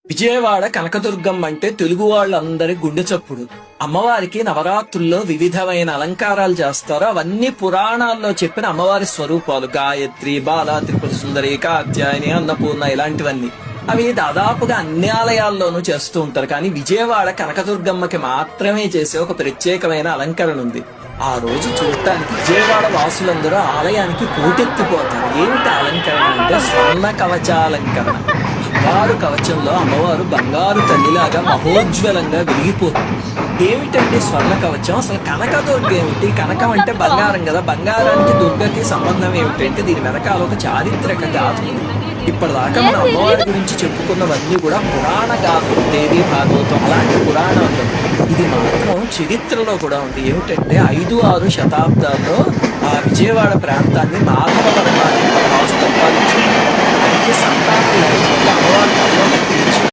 విజయవాడ కనకదుర్గమ్మ అంటే తెలుగు వాళ్ళందరి గుండె చప్పుడు. అమ్మవారికి నవరాత్రుల్లో వివిధమైన అలంకారాలు చేస్తారు. అవన్నీ పురాణాల్లో చెప్పిన అమ్మవారి స్వరూపాలు. గాయత్రి, బాల, త్రిపుర సుందరి, కాత్యాయని, అన్నపూర్ణ ఇలాంటివన్నీ. అవి దాదాపుగా అన్ని ఆలయాల్లోనూ చేస్తూ ఉంటారు. కానీ విజయవాడ కనకదుర్గమ్మకి మాత్రమే చేసే ఒక ప్రత్యేకమైన అలంకరణ ఉంది. ఆ రోజు చూడటానికి విజయవాడ వాసులందరూ ఆలయానికి పోటెత్తిపోతారు. ఏమిటి అలంకరణ అంటే స్వర్ణ కవచాలంకరణ. బంగారు కవచంలో అమ్మవారు బంగారు తల్లిలాగా మహోజ్వలంగా వెలిగిపోతుంది. ఏమిటంటే స్వర్ణ కవచం? అసలు కనకదుర్గ ఏమిటి? కనకం అంటే బంగారం కదా. బంగారానికి దుర్గకి సంబంధం ఏమిటంటే దీని వెనకాల ఒక చారిత్రక గాథ ఉంది. ఇప్పటిదాకా మన అమ్మవారి గురించి చెప్పుకున్నవన్నీ కూడా పురాణ గాథలు, దేవి భాగవతం అలాంటి పురాణాలు. ఇది మాత్రం చరిత్రలో కూడా ఉంది. ఏమిటంటే 5-6 శతాబ్దాల్లో ఆ విజయవాడ ప్రాంతాన్ని మాధవవర్మ అనే రాజు పరిపాలించారు. అయితే సంతానం లేకపోతే అమ్మవారి